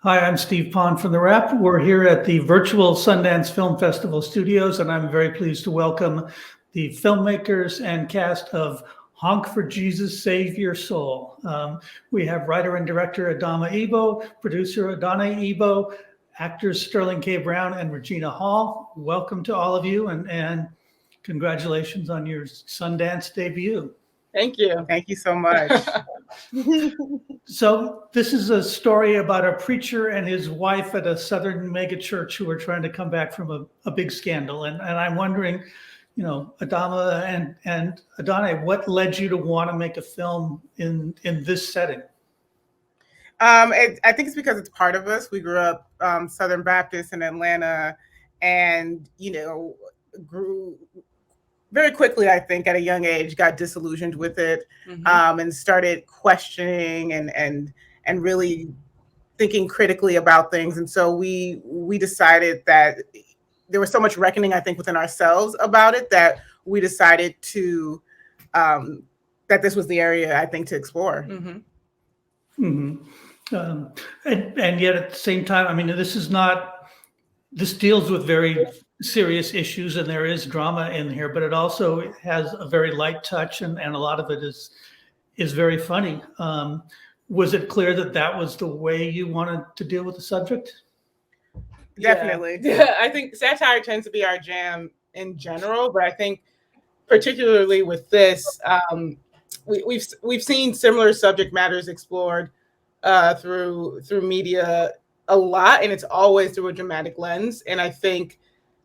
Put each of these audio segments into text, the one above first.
Hi, I'm Steve Pond from TheWrap. We're here at the virtual Sundance Film Festival studios, and I'm very pleased to welcome the filmmakers and cast of Honk For Jesus, Save Your Soul. We have writer and director Adamma Ebo, producer Adanne Ebo, actors Sterling K. Brown and Regina Hall. Welcome to all of you, and congratulations on your Sundance debut. Thank you. Thank you so much. So this is a story about a preacher and his wife at a Southern megachurch who are trying to come back from a big scandal. And I'm wondering, Adamma and Adanne, what led you to want to make a film in this setting? I think it's because it's part of us. We grew up Southern Baptist in Atlanta, and grew very quickly, I think, at a young age, got disillusioned with it, and started questioning and really thinking critically about things. And so we decided that there was so much reckoning, I think, within ourselves about it, that we decided to that this was the area, I think, to explore. And yet at the same time, I mean, this deals with very serious issues, and there is drama in here, but it also has a very light touch, and a lot of it is very funny. Was it clear that was the way you wanted to deal with the subject? Definitely. Yeah, I think satire tends to be our jam in general, but I think particularly with this, we've seen similar subject matters explored through media a lot, and it's always through a dramatic lens. And I think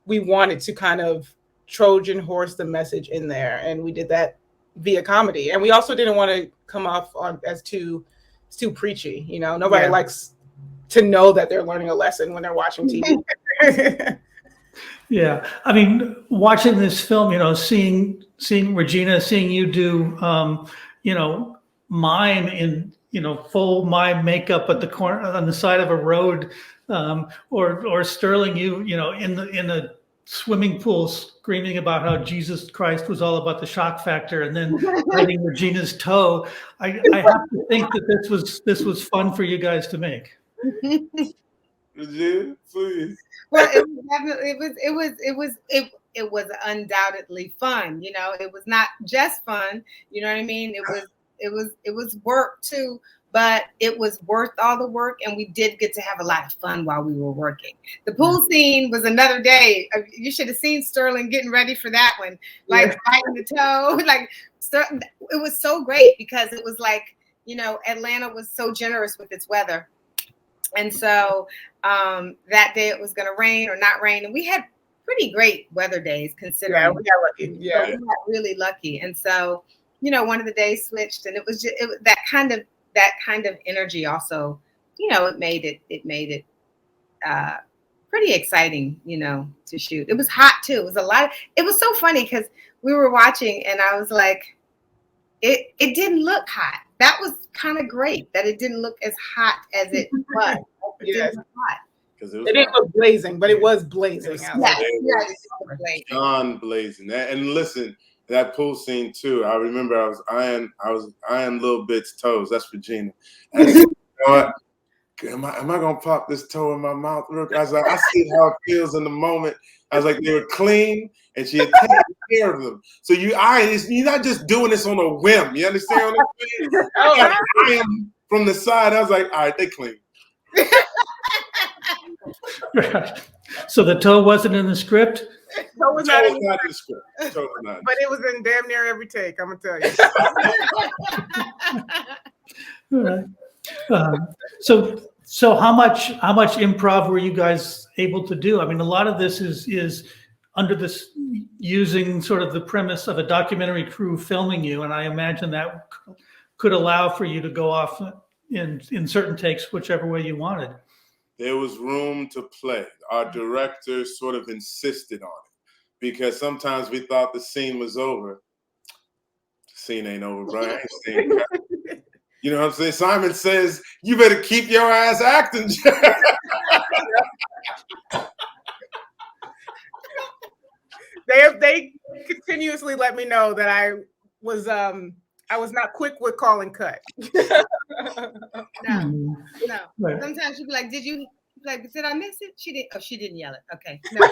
we wanted to kind of Trojan horse the message in there, and we did that via comedy. And we also didn't want to come off as too preachy. Nobody likes to know that they're learning a lesson when they're watching TV. Yeah, I mean, watching this film, seeing Regina, seeing you do, mime in full mime makeup at the corner on the side of a road, or Sterling, in the swimming pool screaming about how Jesus Christ was all about the shock factor, and then biting Regina's toe. I have to think that this was fun for you guys to make. Regina, please. Well, it was undoubtedly fun. It was not just fun. You know what I mean? It was work too, but it was worth all the work, and we did get to have a lot of fun while we were working. The pool scene was another day. You should have seen Sterling getting ready for that one, like biting the toe. Like, it was so great because it was like, Atlanta was so generous with its weather. And so that day it was going to rain or not rain. And we had pretty great weather days considering. Yeah, we got lucky. Yeah, we got really lucky. And so, one of the days switched, and it was that kind of energy also, it made it pretty exciting, to shoot. It was hot too. It was it was so funny because we were watching and I was like, it didn't look hot. That was kind of great that it didn't look as hot as it was. It didn't look hot. It didn't look blazing, but it was blazing. John blazing. And listen, that pool scene too. I remember I was eyeing little bit's toes. That's Regina. And I said, what? Am I gonna pop this toe in my mouth? Look, I was like, I see how it feels in the moment. I was like, they were clean, and she had taken care of them. So you're not just doing this on a whim. You understand what I'm saying? I am from the side. I was like, all right, they clean. So the toe wasn't in the script? Toe was not in the script. But it was in damn near every take, I'm gonna tell you. All right. So how much improv were you guys able to do? I mean, a lot of this is under this using sort of the premise of a documentary crew filming you, and I imagine that could allow for you to go off in certain takes whichever way you wanted. There was room to play. Our director sort of insisted on it because sometimes we thought the scene was over. The scene ain't over, bro. You know what I'm saying? Simon says, you better keep your ass acting. They continuously let me know that I was I was not quick with calling cut. No. Right. Sometimes she'd be like, "Did you did I miss it?" She didn't. Oh, she didn't yell it. Okay. No.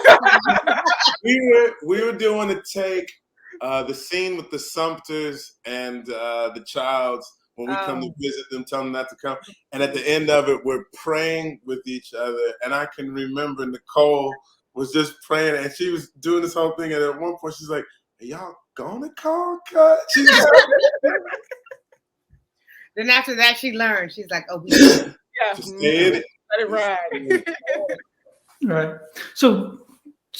We were doing a take, the scene with the Sumpters and the Childs when we come to visit them, tell them not to come. And at the end of it, we're praying with each other. And I can remember Nicole was just praying, and she was doing this whole thing. And at one point, she's like, "Are y'all gonna call cut?" Then after that, she learned. She's like, "Oh, we Yeah. Just did it. Let it ride. Right. So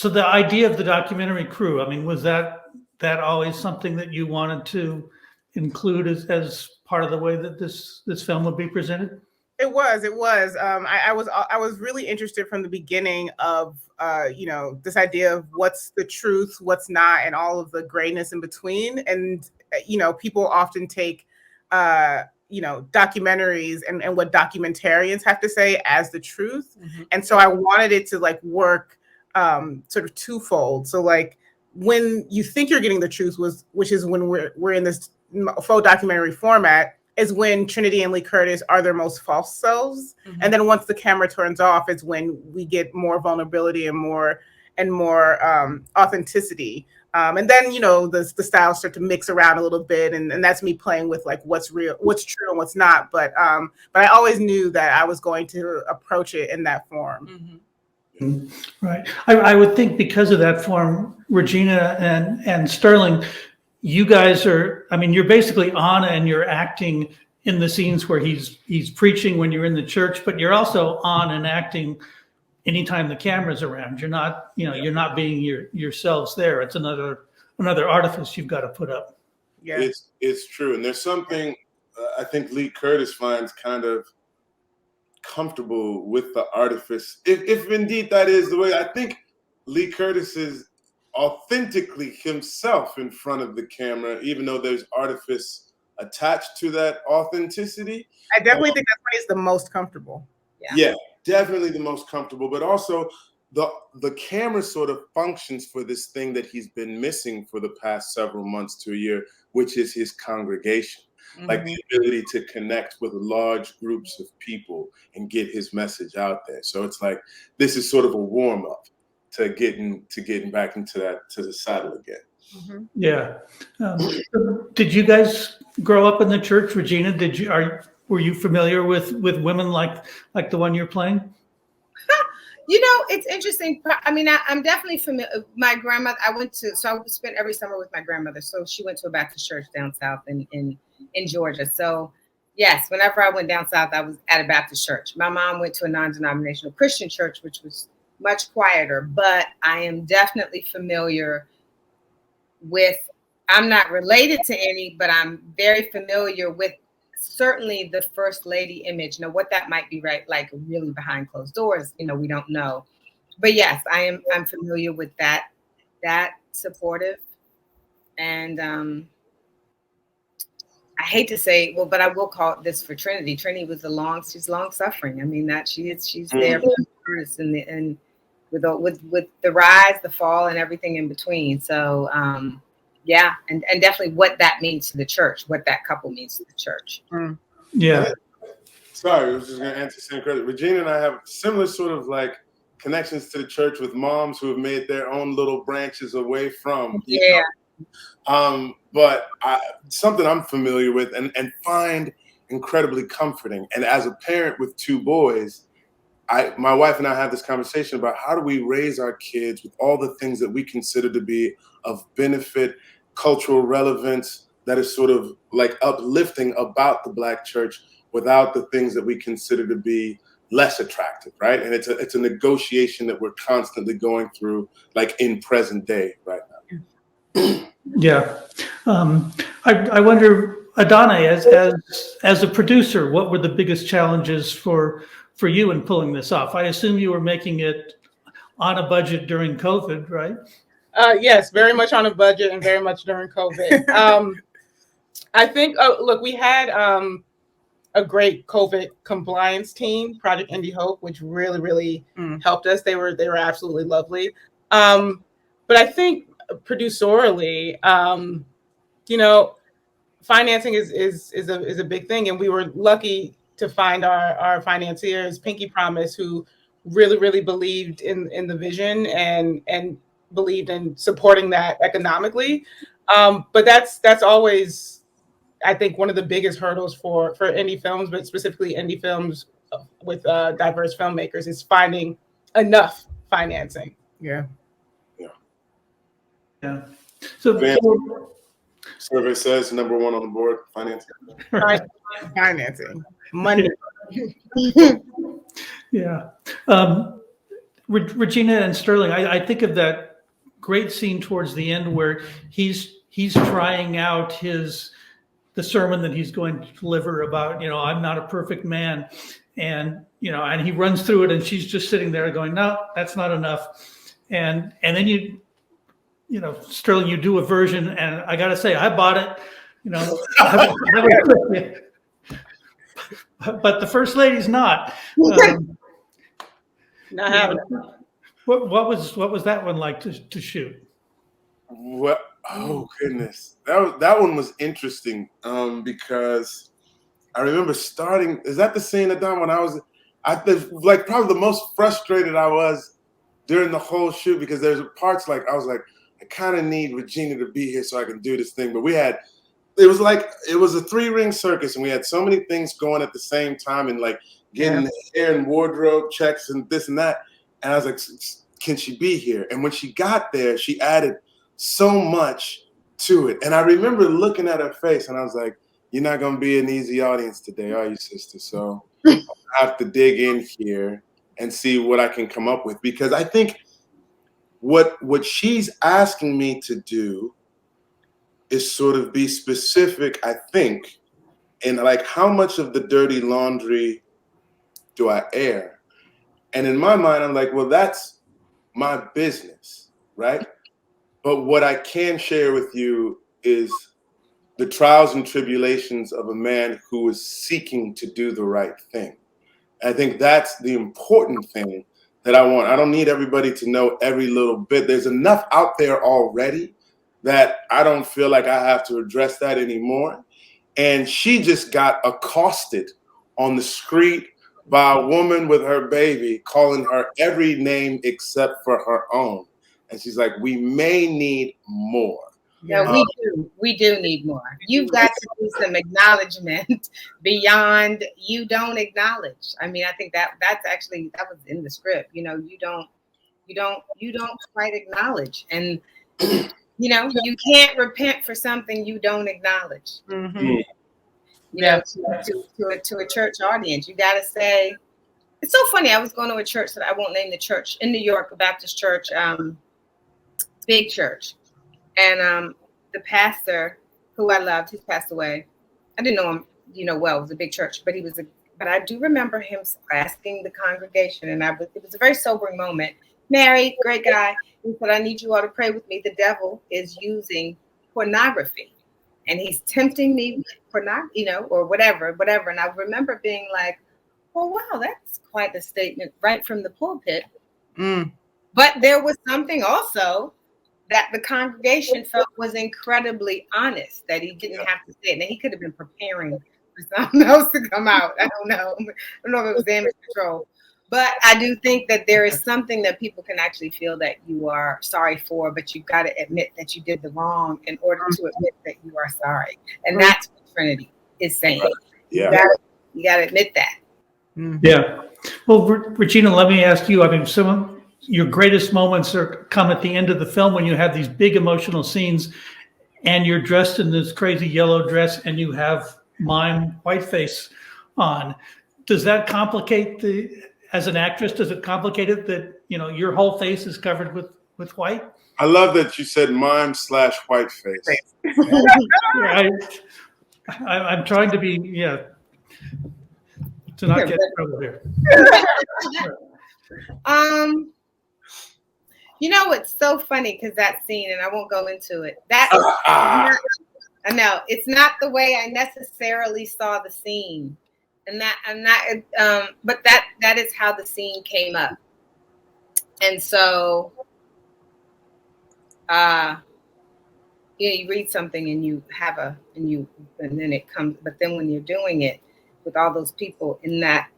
the idea of the documentary crew, I mean, was that always something that you wanted to include as part of the way that this film would be presented? It was. I was really interested from the beginning of this idea of what's the truth, what's not, and all of the grayness in between. And people often take documentaries and what documentarians have to say as the truth. Mm-hmm. And so I wanted it to work sort of twofold. So when you think you're getting the truth, which is when we're in this faux documentary format, is when Trinity and Lee Curtis are their most false selves. Mm-hmm. And then once the camera turns off, it's when we get more vulnerability and more authenticity. And then, the styles start to mix around a little bit. And that's me playing with what's real, what's true and what's not. But I always knew that I was going to approach it in that form. Mm-hmm. Right. I would think because of that form, Regina and Sterling, you guys are, I mean, you're basically on and you're acting in the scenes where he's preaching when you're in the church, but you're also on and acting anytime the camera's around. You're not, you're not being yourselves there. It's another artifice you've got to put up. Yeah, it's true. And there's something I think Lee Curtis finds kind of comfortable with the artifice. If indeed that is the way, I think Lee Curtis is authentically himself in front of the camera, even though there's artifice attached to that authenticity. I definitely think that's when he's the most comfortable. Yeah, definitely the most comfortable, but also the camera sort of functions for this thing that he's been missing for the past several months to a year, which is his congregation. Mm-hmm. Like the ability to connect with large groups of people and get his message out there. So it's like this is sort of a warm up to getting back into the saddle again. Mm-hmm. Yeah. Did you guys grow up in the church, Regina? Were you familiar with women like the one you're playing? It's interesting. I mean, I'm definitely familiar. My grandmother, I spent every summer with my grandmother. So she went to a Baptist church down south in Georgia. So yes, whenever I went down south, I was at a Baptist church. My mom went to a non-denominational Christian church, which was much quieter, but I am definitely familiar with, I'm not related to any, but I'm very familiar with certainly the First Lady image. Now, what that might be, right, like really behind closed doors, we don't know. But yes, I'm familiar with that supportive. And I hate to say, but I will call it this for Trinity. Trinity was she's long suffering. I mean, she's there for us and with the rise, the fall, and everything in between. So yeah, and definitely what that means to the church, what that couple means to the church. Yeah. Sorry, I was just going to answer the same question. Regina and I have similar sort of connections to the church with moms who have made their own little branches away from. Yeah. But something I'm familiar with and find incredibly comforting. And as a parent with two boys, my wife and I have this conversation about how do we raise our kids with all the things that we consider to be of benefit, cultural relevance, that is sort of uplifting about the Black church without the things that we consider to be less attractive, right? And it's a negotiation that we're constantly going through, in present day right now. Yeah. I wonder, Adanne, as a producer, what were the biggest challenges for you in pulling this off? I assume you were making it on a budget during COVID, right? Yes, very much on a budget and very much during COVID. I think, look, we had a great COVID compliance team, Project Indie Hope, which really, really helped us. They were absolutely lovely. But I think producerially, financing is a big thing, and we were lucky to find our financiers, Pinky Promise, who really believed in the vision and believed in supporting that economically. But that's always, I think, one of the biggest hurdles for indie films, but specifically indie films with diverse filmmakers, is finding enough financing. Yeah. Yeah. So Survey says number one on the board, financing. right. Financing. Money. Yeah. Regina and Sterling, I think of that great scene towards the end where he's trying out the sermon that he's going to deliver about, I'm not a perfect man. And, and he runs through it and she's just sitting there going, no, that's not enough. And then Sterling, you do a version, and I got to say, I bought it, but the First Lady's not. Not having What was that one like to shoot? What? Oh goodness, that one was interesting because I remember starting. Is that the scene, Adamma, when I like probably the most frustrated I was during the whole shoot, because there's parts like I was like, I kind of need Regina to be here so I can do this thing, but it was a 3-ring circus, and we had so many things going at the same time, and like getting the hair and wardrobe checks and this and that, and I was like, can she be here? And when she got there, she added so much to it. And I remember looking at her face and I was like, you're not going to be an easy audience today, are you, sister? So I have to dig in here and see what I can come up with, because I think what she's asking me to do is sort of be specific, I think, in like how much of the dirty laundry do I air? And in my mind, I'm like, well, that's my business, right? But what I can share with you is the trials and tribulations of a man who is seeking to do the right thing. I think that's the important thing that I want. I don't need everybody to know every little bit. There's enough out there already that I don't feel like I have to address that anymore. And she just got accosted on the street by a woman with her baby, calling her every name except for her own. And she's like, we may need more. Yeah, we do need more. You've got to do some acknowledgement beyond you don't acknowledge. I mean, I think that was in the script. You don't quite acknowledge, and you can't repent for something you don't acknowledge. Mm-hmm. To a church audience, you got to say. It's so funny. I was going to a church that I won't name the church in New York, a Baptist church, big church. And the pastor, who I loved, he's passed away. I didn't know him, well. It was a big church, but but I do remember him asking the congregation, and it was a very sobering moment. Married, great guy. He said, I need you all to pray with me. The devil is using pornography, and he's tempting me with pornography, or whatever. And I remember being like, oh, wow, that's quite a statement right from the pulpit. But there was something also that the congregation felt was incredibly honest, that he didn't have to say it. Now, he could have been preparing for something else to come out. I don't know. I don't know if it was damage control. But I do think that there is something that people can actually feel that you are sorry for, but you've got to admit that you did the wrong in order to admit that you are sorry. And that's what Trinity is saying. Yeah. You got to admit that. Yeah. Well, Regina, let me ask you, I mean, some of your greatest moments come at the end of the film when you have these big emotional scenes and you're dressed in this crazy yellow dress and you have mime whiteface on. Does that complicate as an actress, does it complicate it that, your whole face is covered with white? I love that you said mime/whiteface. I'm trying to be, to not get in trouble here. It's so funny because that scene, and I won't go into it. I know it's not the way I necessarily saw the scene, but that is how the scene came up, and so, yeah, you read something and you have and then it comes, but then when you're doing it with all those people in that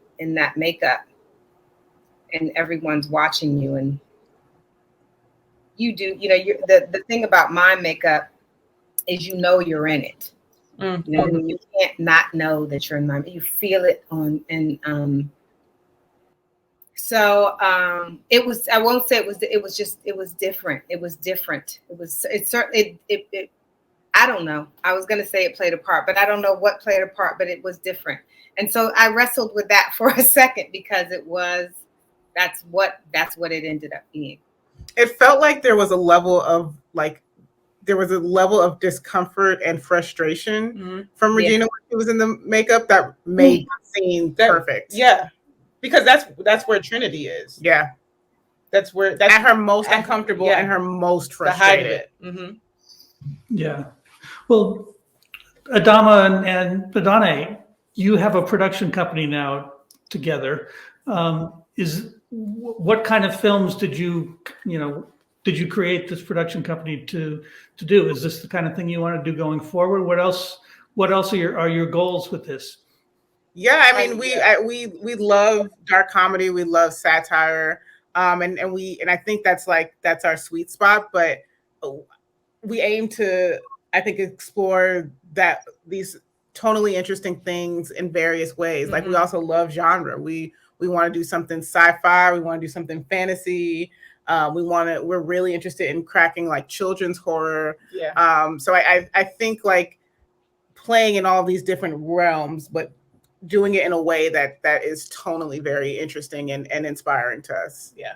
makeup and everyone's watching you and you do, you're the thing about my makeup is you're in it. Mm. You know what I mean? You can't not know that you're in my, you feel it on, and so it was, I won't say it was different. It certainly, I don't know. I was going to say it played a part, but I don't know what played a part, but it was different. And so I wrestled with that for a second because that's what it ended up being. It felt like there was a level of discomfort and frustration from Regina when she was in the makeup that made the scene perfect. Yeah. Because that's where Trinity is. Yeah. That's at her most uncomfortable and her most frustrated. Yeah. Well, Adamma and Adanne, you have a production company now together. What kind of films did you create this production company to do? Is this the kind of thing you want to do going forward? What else are your goals with this? Yeah, I mean, we love dark comedy, we love satire, and I think that's our sweet spot. But we aim to, I think, explore these tonally interesting things in various ways. Like we also love genre. We want to do something sci-fi. We want to do something fantasy. We're really interested in cracking like children's horror. Yeah. So I think like playing in all these different realms, but doing it in a way that is tonally very interesting and inspiring to us. Yeah.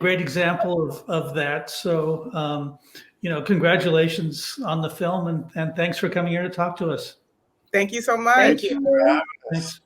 Great example of that. So, congratulations on the film and thanks for coming here to talk to us. Thank you so much. Thank you. Thanks.